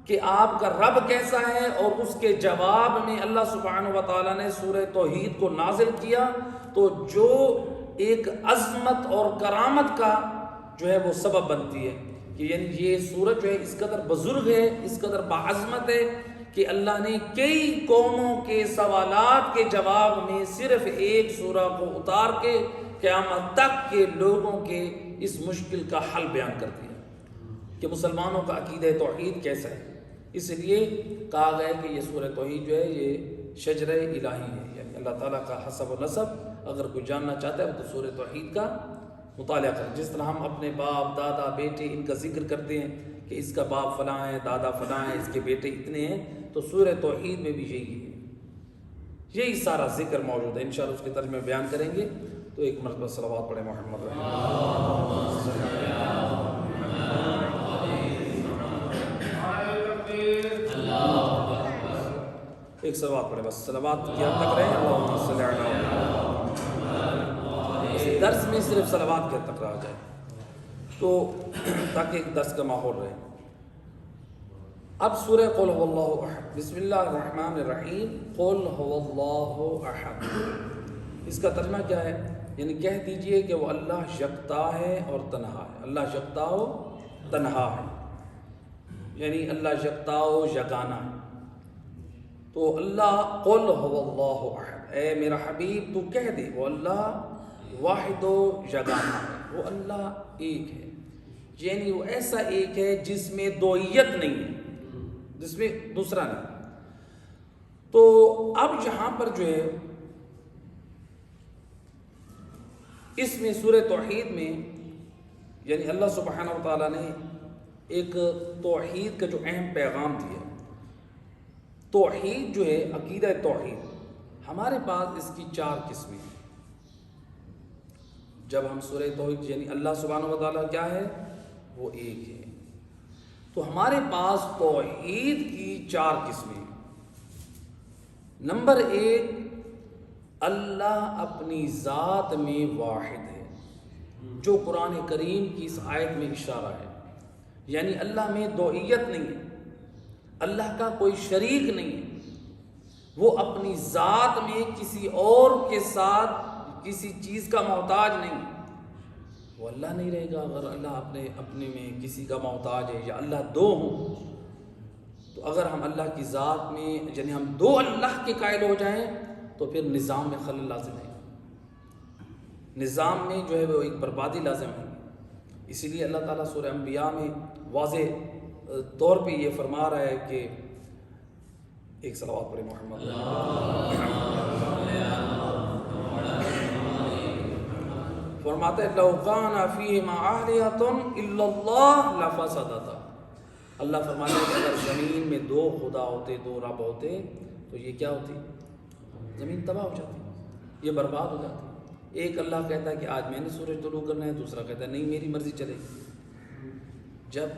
کہ آپ کا رب کیسا ہے، اور اس کے جواب میں اللہ سبحانہ و تعالیٰ نے سورہ توحید کو نازل کیا. تو جو ایک عظمت اور کرامت کا جو ہے وہ سبب بنتی ہے کہ یعنی یہ سورت جو ہے اس قدر بزرگ ہے، اس قدر باعظمت ہے کہ اللہ نے کئی قوموں کے سوالات کے جواب میں صرف ایک سورہ کو اتار کے قیامت تک کے لوگوں کے اس مشکل کا حل بیان کر دیا کہ مسلمانوں کا عقیدہ توحید کیسا ہے. اس لیے کہا گیا کہ یہ سورہ توحید جو ہے یہ شجرہ الہی ہے، یعنی اللہ تعالیٰ کا حسب و نسب اگر کوئی جاننا چاہتا ہے تو سورہ توحید کا مطالعہ کریں. جس طرح ہم اپنے باپ، دادا، بیٹے ان کا ذکر کرتے ہیں کہ اس کا باپ فلاں ہے، دادا فلاں ہے، اس کے بیٹے اتنے ہیں، تو سورہ توحید میں بھی یہی ہے، یہی سارا ذکر موجود ہے. انشاءاللہ اس کے ترجمے بیان کریں گے. تو ایک مرتبہ صلوات پڑھیں محمد ایک صلوات پڑھیں، بس صلوات کیا تک رہے. اللہم صلی علی محمد. درس میں صرف صلوات کے تک رہا جائے تو تاکہ ایک درس کا ماحول رہے. اب سورہ قل هو اللہ احد. بسم اللہ الرحمن الرحیم. قل هو اللہ احد، اس کا ترجمہ کیا ہے؟ یعنی کہہ دیجئے کہ وہ اللہ یکتا ہے اور تنہا ہے. اللہ یکتا ہو تنہا ہے، یعنی اللہ یکتا ہو یگانہ ہے. تو اللہ قل هو اللہ احد، اے میرا حبیب تو کہہ دے وہ اللہ واحد و یگانہ ہے، وہ اللہ ایک ہے، یعنی وہ ایسا ایک ہے جس میں دوئیت نہیں ہے، جس میں دوسرا نہیں. تو اب یہاں پر جو ہے اس میں سورہ توحید میں یعنی اللہ سبحانہ و تعالیٰ نے ایک توحید کا جو اہم پیغام دیا. توحید جو ہے عقیدہ توحید، ہمارے پاس اس کی 4 قسمیں ہیں. جب ہم سورہ توحید یعنی اللہ سبحانہ و تعالیٰ کیا ہے، وہ ایک ہے، تو ہمارے پاس توحید کی 4 قسمیں ہیں. نمبر 1 اللہ اپنی ذات میں واحد ہے، جو قرآن کریم کی اس آیت میں اشارہ ہے۔ یعنی اللہ میں دوئیت نہیں ہے، اللہ کا کوئی شریک نہیں ہے، وہ اپنی ذات میں کسی اور کے ساتھ کسی چیز کا محتاج نہیں ہے۔ وہ اللہ نہیں رہے گا اگر اللہ اپنے میں کسی کا محتاج ہے، یا اللہ دو ہوں۔ تو اگر ہم اللہ کی ذات میں یعنی ہم دو اللہ کے قائل ہو جائیں تو پھر نظام میں خلل لازم ہے، نظام میں جو ہے وہ ایک بربادی لازم ہے۔ اسی لیے اللہ تعالیٰ سورہ انبیاء میں واضح طور پہ یہ فرما رہا ہے کہ ایک صلوات پڑھیں محمد، فرماتے ہیں لو کان فیہما آلہۃ الا اللہ لفسدتا۔ اللہ فرماتے ہیں کہ اگر زمین میں دو خدا ہوتے، دو رب ہوتے تو یہ کیا ہوتی؟ زمین تباہ ہو جاتی، یہ برباد ہو جاتی۔ ایک اللہ کہتا ہے کہ آج میں نے سورج طلوع کرنا ہے، دوسرا کہتا ہے نہیں میری مرضی چلے گی۔ جب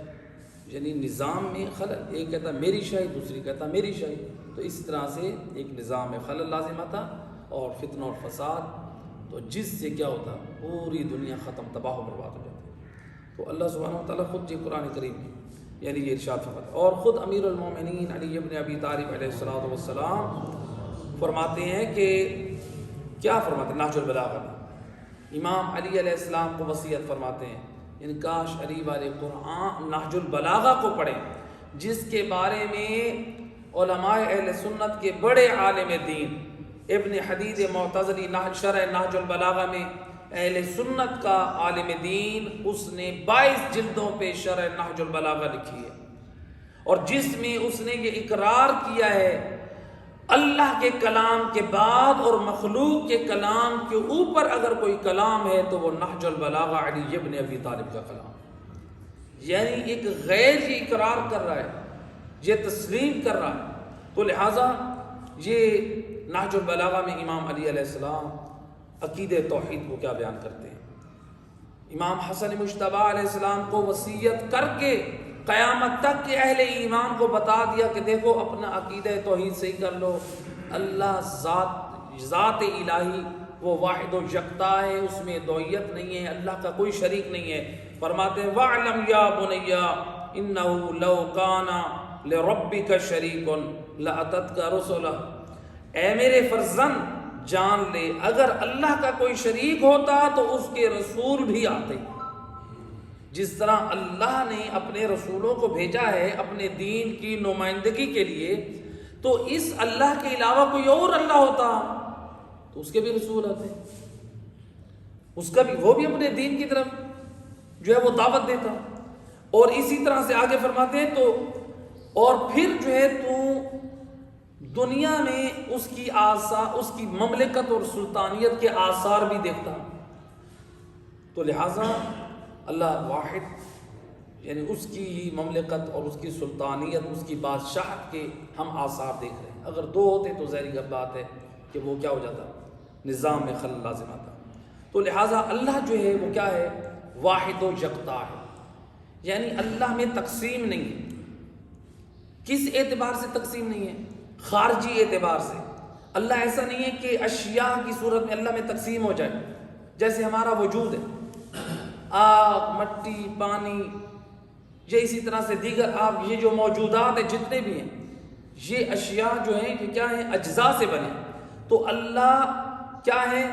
یعنی نظام میں خلل، ایک کہتا ہے میری شاہی، دوسری کہتا ہے میری شاہی، تو اس طرح سے ایک نظام میں خلل لازم آتا اور فتنہ اور فساد، تو جس سے کیا ہوتا پوری دنیا ختم، تباہ و برباد ہو جاتی۔ تو اللہ سبحانہ و تعالیٰ خود یہ قرآن کریم کی یعنی یہ ارشاد فرماتا ہے، اور خود امیر المومنین علی ابن ابی طالب علیہ السلام فرماتے ہیں کہ کیا فرماتے ہیں نہج البلاغہ میں، امام علی علیہ السلام کو وصیت فرماتے ہیں، یعنی کاش علی والے قرآن نہج البلاغہ کو پڑھیں، جس کے بارے میں علماء اہل سنت کے بڑے عالم دین ابن حدید معتزلی شرح نہج البلاغہ میں اہل سنت کا عالم دین، اس نے 22 جلدوں پہ شرح نہج البلاغہ لکھی ہے، اور جس میں اس نے یہ اقرار کیا ہے اللہ کے کلام کے بعد اور مخلوق کے کلام کے اوپر اگر کوئی کلام ہے تو وہ نہج البلاغہ علی ابن ابی طالب کا کلام، یعنی ایک غیر یہ اقرار کر رہا ہے، یہ تسلیم کر رہا ہے۔ تو لہٰذا یہ نہج البلاغہ میں امام علی علیہ السلام عقیدہ توحید کو کیا بیان کرتے ہیں، امام حسن مجتبی علیہ السلام کو وصیت کر کے قیامت تک کے اہل ایمان کو بتا دیا کہ دیکھو اپنا عقیدہ توحید صحیح کر لو، اللہ ذات الہی وہ واحد و یکتا ہے، اس میں دوئیت نہیں ہے، اللہ کا کوئی شریک نہیں ہے۔ فرماتے ہیں وَاعْلَمْ يَا بُنَيَّ إِنَّهُ لَوْ كَانَ لِرَبِّكَ شَرِيكٌ لَأَتَتْكَ رُسُلُهُ، اے میرے فرزند جان لے اگر اللہ کا کوئی شریک ہوتا تو اس کے رسول بھی آتے، جس طرح اللہ نے اپنے رسولوں کو بھیجا ہے اپنے دین کی نمائندگی کے لیے، تو اس اللہ کے علاوہ کوئی اور اللہ ہوتا تو اس کے بھی رسول آتے، اس کا بھی وہ بھی اپنے دین کی طرف جو ہے وہ دعوت دیتا۔ اور اسی طرح سے آگے فرماتے ہیں تو اور پھر جو ہے تو دنیا میں اس کی مملکت اور سلطانیت کے آثار بھی دیکھتا۔ تو لہٰذا اللہ واحد یعنی اس کی ہی مملکت اور اس کی سلطانیت، اس کی بادشاہت کے ہم آثار دیکھ رہے ہیں۔ اگر دو ہوتے تو ظاہری بات ہے کہ وہ کیا ہو جاتا، نظام میں خلل لازم آتا۔ تو لہٰذا اللہ جو ہے وہ کیا ہے، واحد و یکتا ہے، یعنی اللہ میں تقسیم نہیں ہے۔ کس اعتبار سے تقسیم نہیں ہے؟ خارجی اعتبار سے۔ اللہ ایسا نہیں ہے کہ اشیاء کی صورت میں اللہ میں تقسیم ہو جائے، جیسے ہمارا وجود ہے، آگ، مٹی، پانی، یہ اسی طرح سے دیگر آپ یہ جو موجودات ہیں جتنے بھی ہیں، یہ اشیاء جو ہیں کہ کیا ہیں، اجزاء سے بنے۔ تو اللہ کیا ہے،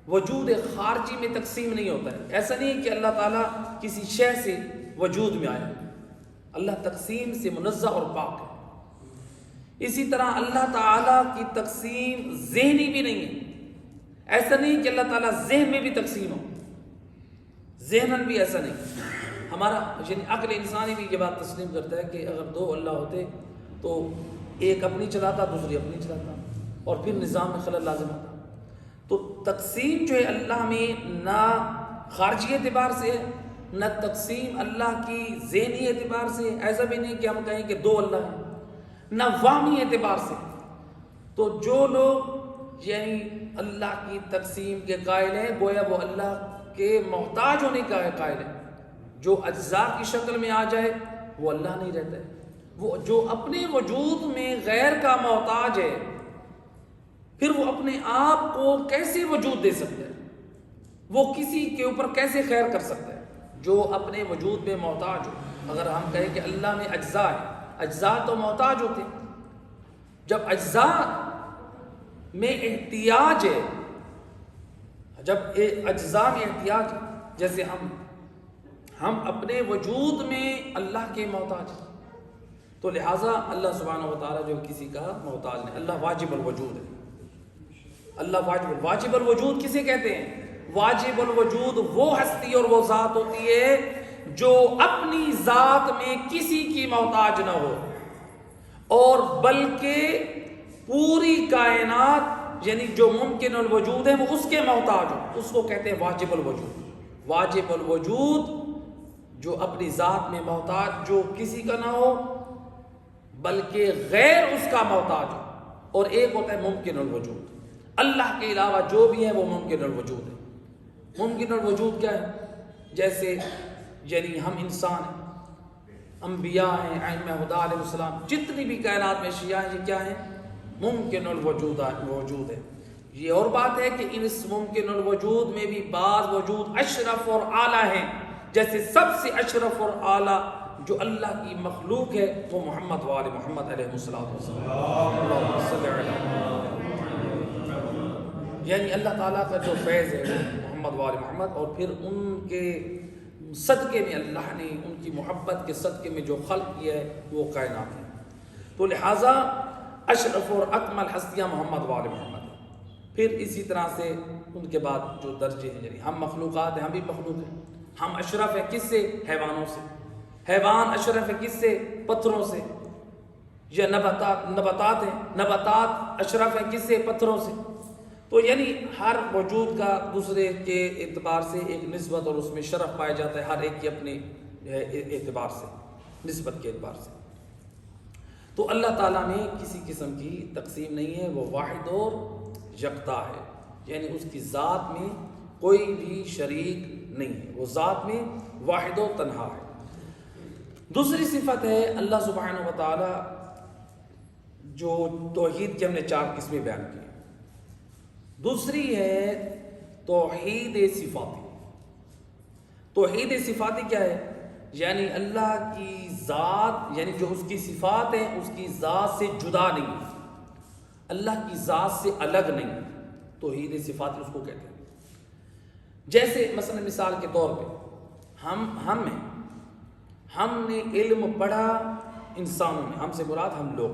وجود خارجی میں تقسیم نہیں ہوتا ہے۔ ایسا نہیں ہے کہ اللہ تعالیٰ کسی شے سے وجود میں آیا، اللہ تقسیم سے منزہ اور پاک ہے۔ اسی طرح اللہ تعالیٰ کی تقسیم ذہنی بھی نہیں ہے، ایسا نہیں کہ اللہ تعالیٰ ذہن میں بھی تقسیم ہو، ذہناً بھی ایسا نہیں۔ ہمارا یعنی عقل انسانی بھی یہ بات تسلیم کرتا ہے کہ اگر دو اللہ ہوتے تو ایک اپنی چلاتا دوسری اپنی چلاتا، اور پھر نظام میں خلل لازم آتا۔ تو تقسیم جو ہے اللہ میں نہ خارجی اعتبار سے ہے، نہ تقسیم اللہ کی ذہنی اعتبار سے، ایسا بھی نہیں کہ ہم کہیں کہ دو اللہ ہیں، نہ وہمی اعتبار سے۔ تو جو لوگ یعنی اللہ کی تقسیم کے قائل ہیں گویا وہ اللہ کے محتاج ہونے کا قائل ہے۔ جو اجزاء کی شکل میں آ جائے وہ اللہ نہیں رہتا ہے، وہ جو اپنے وجود میں غیر کا محتاج ہے پھر وہ اپنے آپ کو کیسے وجود دے سکتا ہے؟ وہ کسی کے اوپر کیسے خیر کر سکتا ہے جو اپنے وجود میں محتاج ہو؟ اگر ہم کہیں کہ اللہ میں اجزاء ہے، اجزاء تو محتاج ہوتے ہیں، جب اجزاء میں احتیاج ہے، جب اجزاء میں احتیاج ہے، جیسے ہم اپنے وجود میں اللہ کے محتاج ہیں، تو لہٰذا اللہ سبحانہ و تعالیٰ جو کسی کا محتاج نہیں، اللہ واجب الوجود ہے۔ اللہ واجب الوجود کسے کہتے ہیں؟ واجب الوجود وہ ہستی اور وہ ذات ہوتی ہے جو اپنی ذات میں کسی کی محتاج نہ ہو، اور بلکہ پوری کائنات یعنی جو ممکن الوجود ہے وہ اس کے محتاج ہو، اس کو کہتے ہیں واجب الوجود۔ واجب الوجود جو اپنی ذات میں محتاج، جو کسی کا نہ ہو بلکہ غیر اس کا محتاج ہو، اور ایک ہوتا ہے ممکن الوجود۔ اللہ کے علاوہ جو بھی ہے وہ ممکن الوجود ہے۔ ممکن الوجود کیا ہے؟ جیسے یعنی ہم انسان ہیں، انبیاء ہیں، ائمہ ہدیٰ علیہ السلام، جتنی بھی کائنات میں اشیاء ہیں، یہ کیا ہیں؟ ممکن الوجود ہے۔ یہ اور بات ہے کہ اس ممکن الوجود میں بھی بعض وجود اشرف اور اعلیٰ ہیں، جیسے سب سے اشرف اور اعلیٰ جو اللہ کی مخلوق ہے وہ محمد و آل محمد علیہ السلام، یعنی اللہ تعالیٰ کا جو فیض ہے وہ محمد و آل محمد، اور پھر ان کے صدقے میں اللہ نے ان کی محبت کے صدقے میں جو خلق کیا ہے وہ کائنات ہے۔ تو لہٰذا اشرف اور اکمل ہستیاں محمد و آل محمد ہیں۔ پھر اسی طرح سے ان کے بعد جو درجے ہیں، یعنی ہم مخلوقات ہیں، ہم بھی مخلوق ہیں، ہم اشرف ہیں کس سے؟ حیوانوں سے۔ حیوان اشرف ہے کس سے؟ پتھروں سے۔ یا نباتات ہیں، نباتات اشرف ہے کس سے؟ پتھروں سے۔ تو یعنی ہر وجود کا دوسرے کے اعتبار سے ایک نسبت اور اس میں شرف پایا جاتا ہے، ہر ایک کے اپنے اعتبار سے، نسبت کے اعتبار سے۔ تو اللہ تعالیٰ میں کسی قسم کی تقسیم نہیں ہے، وہ واحد اور یکتا ہے، یعنی اس کی ذات میں کوئی بھی شریک نہیں ہے، وہ ذات میں واحد و تنہا ہے۔ دوسری صفت ہے اللہ سبحانہ و تعالیٰ جو توحید کی ہم نے 4 قسمیں بیان کی، دوسری ہے توحید صفاتی۔ توحید صفاتی کیا ہے؟ یعنی اللہ کی ذات، یعنی جو اس کی صفات ہیں اس کی ذات سے جدا نہیں ہے، اللہ کی ذات سے الگ نہیں ہے، توحید صفاتی اس کو کہتے ہیں۔ جیسے مثلا مثال کے طور پہ ہم نے علم پڑھا انسانوں میں، ہم سے مراد ہم لوگ،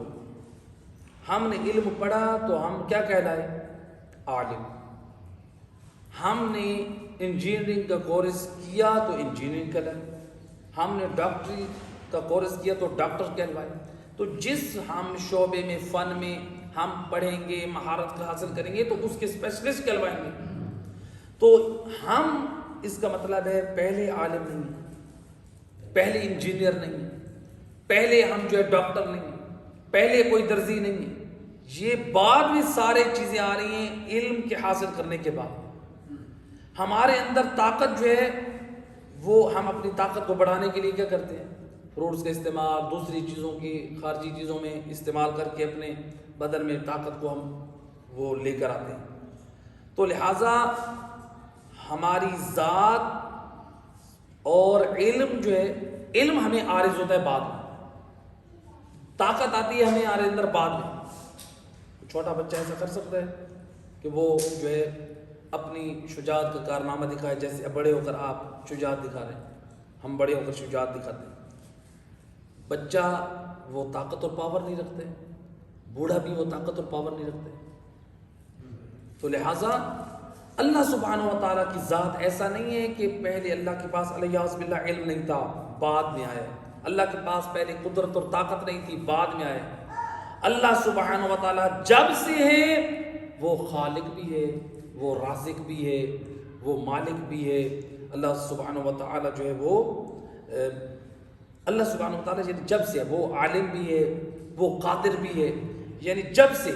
ہم نے علم پڑھا تو ہم کیا کہلائے؟ عالم۔ ہم نے انجینئرنگ کا کورس کیا تو انجینئرنگ کہلائے، ہم نے ڈاکٹری کا کورس کیا تو ڈاکٹر کہلائے۔ تو جس ہم شعبے میں، فن میں ہم پڑھیں گے، مہارت کا حاصل کریں گے تو اس کے اسپیشلسٹ کہلوائیں گے۔ تو ہم، اس کا مطلب ہے پہلے عالم نہیں ہیں، پہلے انجینئر نہیں ہیں، پہلے ہم جو ہے ڈاکٹر نہیں ہیں، پہلے کوئی درزی نہیں ہے، یہ بعد میں سارے چیزیں آ رہی ہیں علم کے حاصل کرنے کے بعد۔ ہمارے اندر طاقت جو ہے وہ ہم اپنی طاقت کو بڑھانے کے لیے کیا کرتے ہیں؟ فروٹس کا استعمال، دوسری چیزوں کی، خارجی چیزوں میں استعمال کر کے اپنے بدن میں طاقت کو ہم وہ لے کر آتے ہیں۔ تو لہٰذا ہماری ذات اور علم جو ہے، علم ہمیں عارض ہوتا ہے بعد میں، طاقت آتی ہے ہمیں ہمارے اندر بعد میں۔ چھوٹا بچہ ایسا کر سکتا ہے کہ وہ جو ہے اپنی شجاعت کا کارنامہ دکھائے، جیسے بڑے ہو کر آپ شجاعت دکھا رہے ہیں، ہم بڑے ہو کر شجاعت دکھاتے ہیں۔ بچہ وہ طاقت اور پاور نہیں رکھتے، بوڑھا بھی وہ طاقت اور پاور نہیں رکھتے۔ تو لہٰذا اللہ سبحانہ و تعالیٰ کی ذات ایسا نہیں ہے کہ پہلے اللہ کے پاس الیاذ باللہ علم نہیں تھا بعد میں آیا، اللہ کے پاس پہلے قدرت اور طاقت نہیں تھی بعد میں آیا۔ اللہ سبحانہ و تعالیٰ جب سے ہے وہ خالق بھی ہے، وہ رازق بھی ہے، وہ مالک بھی ہے۔ اللہ سبحانہ و تعالیٰ جو ہے وہ اللہ سبحانہ و تعالیٰ جب سے ہے وہ عالم بھی ہے، وہ قادر بھی ہے، یعنی جب سے،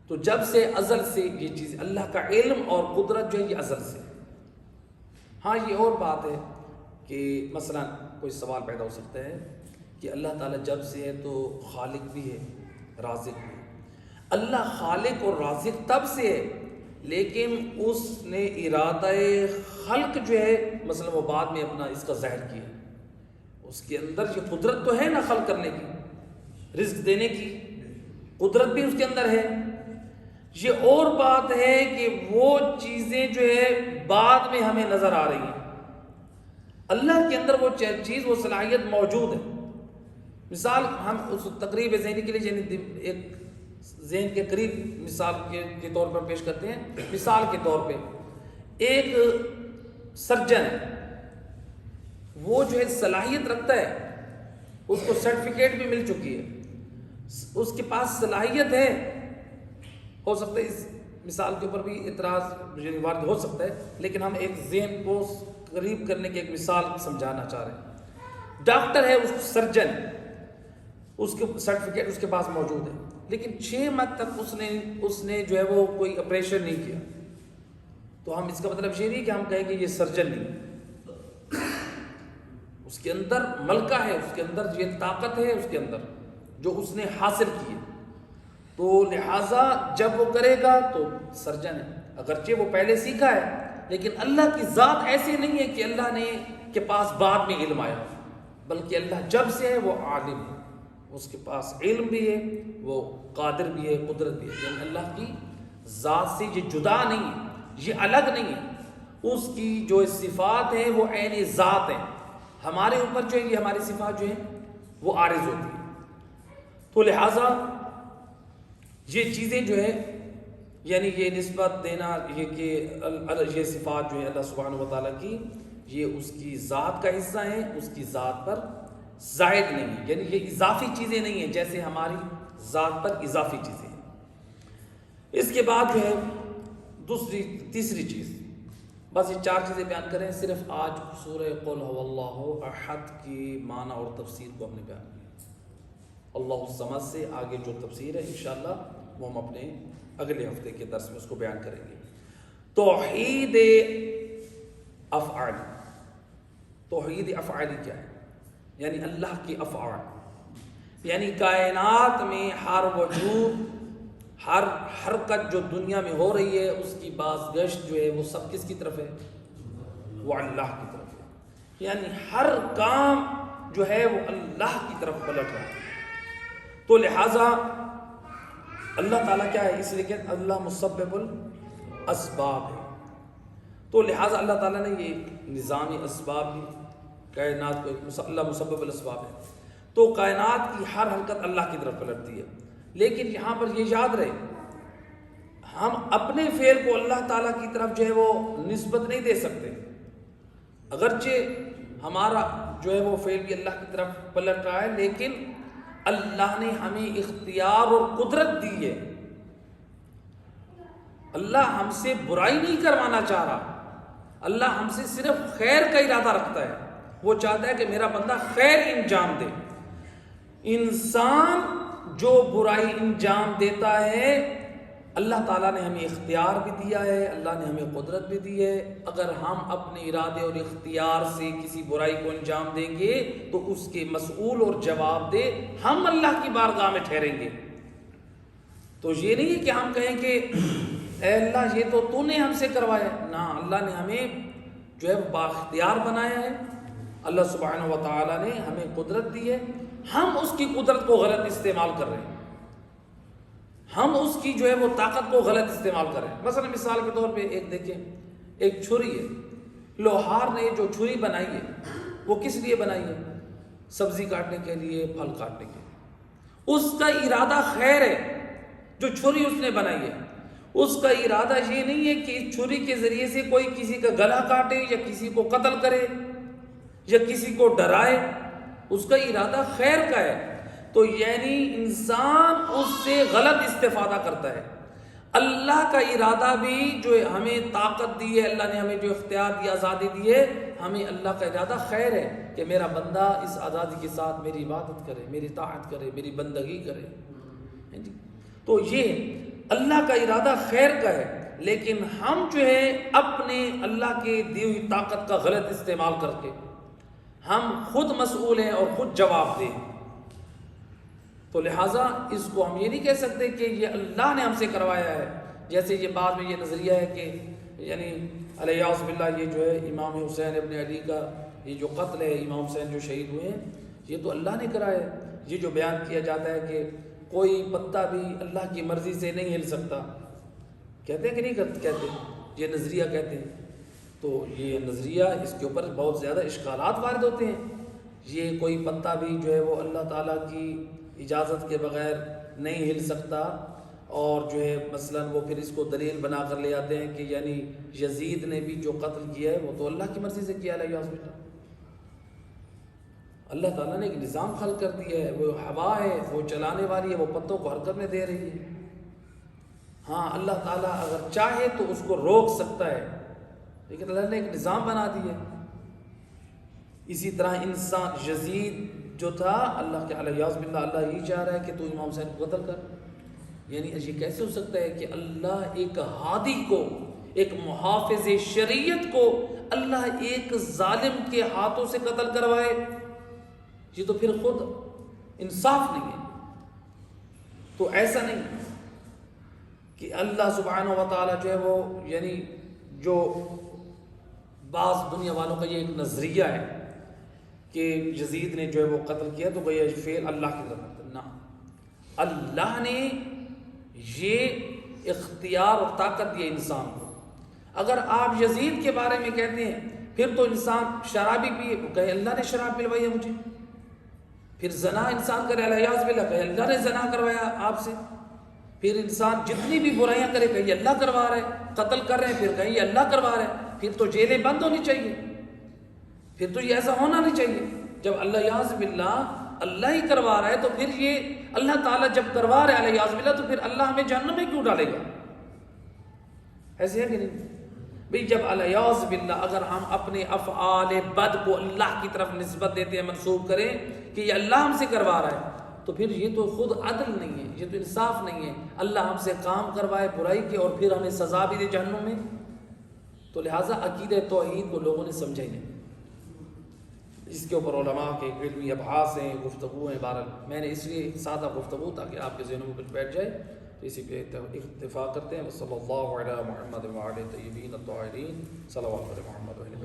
تو جب سے ازل سے یہ چیز، اللہ کا علم اور قدرت جو ہے یہ ازل سے۔ ہاں یہ اور بات ہے کہ مثلا کوئی سوال پیدا ہو سکتا ہے کہ اللہ تعالیٰ جب سے ہے تو خالق بھی ہے، رازق بھی ہے۔ اللہ خالق اور رازق تب سے ہے، لیکن اس نے ارادہ خلق جو ہے مثلا وہ بعد میں اپنا اس کا ظاہر کیا، اس کے اندر یہ قدرت تو ہے نا خلق کرنے کی، رزق دینے کی قدرت بھی اس کے اندر ہے۔ یہ اور بات ہے کہ وہ چیزیں جو ہے بعد میں ہمیں نظر آ رہی ہیں، اللہ کے اندر وہ چیز وہ صلاحیت موجود ہے۔ مثال ہم اس تقریب ذہنی کے لیے یعنی ایک ذہن کے قریب مثال کے طور پر پیش کرتے ہیں۔ مثال کے طور پہ ایک سرجن ہے، وہ جو ہے صلاحیت رکھتا ہے، اس کو سرٹیفکیٹ بھی مل چکی ہے، اس کے پاس صلاحیت ہے۔ ہو سکتا ہے اس مثال کے اوپر بھی اعتراض یعنی وارد ہو سکتا ہے، لیکن ہم ایک ذہن کو قریب کرنے کی ایک مثال سمجھانا چاہ رہے ہیں۔ ڈاکٹر ہے، اس سرجن، اس کے سرٹیفکیٹ اس کے پاس موجود ہے، لیکن 6 ماہ تک اس نے جو ہے وہ کوئی آپریشن نہیں کیا، تو ہم اس کا مطلب یہ نہیں کہ ہم کہیں کہ یہ سرجن نہیں، اس کے اندر ملکہ ہے، اس کے اندر یہ طاقت ہے، اس کے اندر جو اس نے حاصل کی ہے، تو لہٰذا جب وہ کرے گا تو سرجن ہے، اگرچہ وہ پہلے سیکھا ہے، لیکن اللہ کی ذات ایسی نہیں ہے کہ اللہ نے کے پاس بعد میں علم آیا، بلکہ اللہ جب سے ہے وہ عالم ہے، اس کے پاس علم بھی ہے، وہ قادر بھی ہے، قدرت بھی ہے، یعنی اللہ کی ذات سے یہ جدا نہیں ہے، یہ الگ نہیں ہے، اس کی جو صفات ہیں وہ عین ذات ہیں، ہمارے اوپر جو ہے یہ ہماری صفات جو ہیں وہ عارض ہوتی ہیں، تو لہٰذا یہ چیزیں جو ہے یعنی یہ نسبت دینا یہ کہ یہ صفات جو ہے اللہ سبحانہ و تعالیٰ کی یہ اس کی ذات کا حصہ ہیں، اس کی ذات پر زائد نہیں ہے، یعنی یہ اضافی چیزیں نہیں ہیں جیسے ہماری ذات پر اضافی چیزیں ہیں۔ اس کے بعد جو ہے تیسری چیز، بس یہ 4 چیزیں بیان کریں، صرف آج سورہ قل هو اللہ احد کی معنی اور تفسیر کو ہم نے بیان کیا۔ اللہ الصمد سے آگے جو تفسیر ہے انشاءاللہ وہ ہم اپنے اگلے ہفتے کے درس میں اس کو بیان کریں گے۔ توحید افعال، توحید افعالی کیا ہے؟ یعنی اللہ کی افعال، یعنی کائنات میں ہر وجود، ہر حرکت جو دنیا میں ہو رہی ہے اس کی بازگشت جو ہے وہ سب کس کی طرف ہے؟ وہ اللہ کی طرف ہے، یعنی ہر کام جو ہے وہ اللہ کی طرف پلٹ رہا ہے، تو لہٰذا اللہ تعالیٰ کیا ہے؟ اس لیے کہ اللہ مسبب الاسباب ہے، تو لہٰذا اللہ تعالیٰ نے یہ نظام اسباب بھی کائنات کو، اللہ مسبب الاسباب ہے، تو کائنات کی ہر حرکت اللہ کی طرف پلٹتی ہے، لیکن یہاں پر یہ یاد رہے ہم اپنے فعل کو اللہ تعالیٰ کی طرف جو ہے وہ نسبت نہیں دے سکتے، اگرچہ ہمارا جو ہے وہ فعل بھی اللہ کی طرف پلٹ رہا ہے، لیکن اللہ نے ہمیں اختیار اور قدرت دی ہے، اللہ ہم سے برائی نہیں کروانا چاہ رہا، اللہ ہم سے صرف خیر کا ارادہ رکھتا ہے، وہ چاہتا ہے کہ میرا بندہ خیر انجام دے۔ انسان جو برائی انجام دیتا ہے اللہ تعالیٰ نے ہمیں اختیار بھی دیا ہے، اللہ نے ہمیں قدرت بھی دی ہے، اگر ہم اپنے ارادے اور اختیار سے کسی برائی کو انجام دیں گے تو اس کے مسئول اور جواب دہ ہم اللہ کی بارگاہ میں ٹھہریں گے، تو یہ نہیں ہے کہ ہم کہیں کہ اے اللہ یہ تو نے ہم سے کروایا، نہ، اللہ نے ہمیں جو ہے بااختیار بنایا ہے، اللہ سبحانہ و تعالیٰ نے ہمیں قدرت دی ہے، ہم اس کی قدرت کو غلط استعمال کر رہے ہیں، ہم اس کی جو ہے وہ طاقت کو غلط استعمال کر رہے ہیں۔ مثلا مثال کے طور پہ ایک دیکھیں، ایک چھری ہے، لوہار نے جو چھری بنائی ہے وہ کس لیے بنائی ہے؟ سبزی کاٹنے کے لیے، پھل کاٹنے کے لیے، اس کا ارادہ خیر ہے، جو چھری اس نے بنائی ہے اس کا ارادہ یہ نہیں ہے کہ اس چھری کے ذریعے سے کوئی کسی کا گلا کاٹے یا کسی کو قتل کرے یا کسی کو ڈرائے، اس کا ارادہ خیر کا ہے، تو یعنی انسان اس سے غلط استفادہ کرتا ہے۔ اللہ کا ارادہ بھی جو ہمیں طاقت دی ہے، اللہ نے ہمیں جو اختیار دیا، آزادی دی ہے، ہمیں اللہ کا ارادہ خیر ہے کہ میرا بندہ اس آزادی کے ساتھ میری عبادت کرے، میری طاعت کرے، میری بندگی کرے، تو یہ اللہ کا ارادہ خیر کا ہے، لیکن ہم جو ہے اپنے اللہ کے دی ہوئی طاقت کا غلط استعمال کر کے ہم خود مسئول ہیں اور خود جواب دیں، تو لہٰذا اس کو ہم یہ نہیں کہہ سکتے کہ یہ اللہ نے ہم سے کروایا ہے، جیسے یہ بعد میں یہ نظریہ ہے کہ یعنی علیہ باللہ یہ جو ہے امام حسین ابن علی کا یہ جو قتل ہے، امام حسین جو شہید ہوئے ہیں، یہ تو اللہ نے کرایا ہے۔ یہ جو بیان کیا جاتا ہے کہ کوئی پتا بھی اللہ کی مرضی سے نہیں ہل سکتا، کہتے ہیں کہ نہیں کہتے، یہ نظریہ کہتے ہیں، تو یہ نظریہ اس کے اوپر بہت زیادہ اشکالات وارد ہوتے ہیں۔ یہ کوئی پتا بھی جو ہے وہ اللہ تعالیٰ کی اجازت کے بغیر نہیں ہل سکتا، اور جو ہے مثلاً وہ پھر اس کو دلیل بنا کر لے آتے ہیں کہ یعنی یزید نے بھی جو قتل کیا ہے وہ تو اللہ کی مرضی سے کیا علیہ وسلم۔ اللہ تعالیٰ نے ایک نظام خلق کر دیا ہے، وہ ہوا ہے، وہ چلانے والی ہے، وہ پتوں کو حرکت میں دے رہی ہے۔ ہاں اللہ تعالیٰ اگر چاہے تو اس کو روک سکتا ہے، لیکن اللہ نے ایک نظام بنا دیا ہے۔ اسی طرح انسان یزید جو تھا، اللہ کے علیہ باللہ اللہ یہ چاہ رہا ہے کہ تو امام حسین کو قتل کر، یعنی یہ کیسے ہو سکتا ہے کہ اللہ ایک ہادی کو، ایک محافظ شریعت کو اللہ ایک ظالم کے ہاتھوں سے قتل کروائے؟ یہ تو پھر خود انصاف نہیں ہے۔ تو ایسا نہیں کہ اللہ سبحانہ و تعالیٰ جو ہے وہ یعنی جو بعض دنیا والوں کا یہ ایک نظریہ ہے کہ یزید نے جو ہے وہ قتل کیا تو یہ فعل اللہ کی طرف، نہ، اللہ نے یہ اختیار اور طاقت دی انسان کو۔ اگر آپ یزید کے بارے میں کہتے ہیں پھر تو انسان شرابی پیے، کہے اللہ نے شراب پلوائی ہے مجھے، پھر زنا انسان کرے علیہ باللہ، کہے اللہ نے زنا کروایا آپ سے، پھر انسان جتنی بھی برائیاں کرے کہیں اللہ کروا رہا ہے، قتل کر رہے ہیں پھر کہیں اللہ کروا رہا ہے، پھر تو جیلیں بند ہونی چاہیے، پھر تو یہ ایسا ہونا نہیں چاہیے۔ جب اللہ باللہ اللہ ہی کروا رہا ہے تو پھر یہ اللہ تعالیٰ جب کروا رہا ہے علیہ باللہ تو پھر اللہ ہمیں جہنم میں کیوں ڈالے گا؟ ایسے ہے کہ نہیں بھئی؟ جب علیہ باللہ اگر ہم اپنے افعال بد کو اللہ کی طرف نسبت دیتے ہیں، منسوب کریں کہ یہ اللہ ہم سے کروا رہا ہے، تو پھر یہ تو خود عدل نہیں ہے، یہ تو انصاف نہیں ہے۔ اللہ ہم سے کام کروائے برائی کے اور پھر ہمیں سزا بھی دے جہنم میں، تو لہٰذا عقیدہ توحید کو لوگوں نے سمجھا ہی نہیں۔ اس کے اوپر علماء کے علمی ابحاث ہیں، گفتگو ہیں، بہرحال میں نے اس لیے سادہ گفتگو تاکہ آپ کے ذہنوں میں کچھ بیٹھ جائے، تو اسی پہ اتفاق کرتے ہیں۔ صلی اللہ علیہ محمد وعلیہ طیبین الطاہرین، صلوات علی محمد وعلی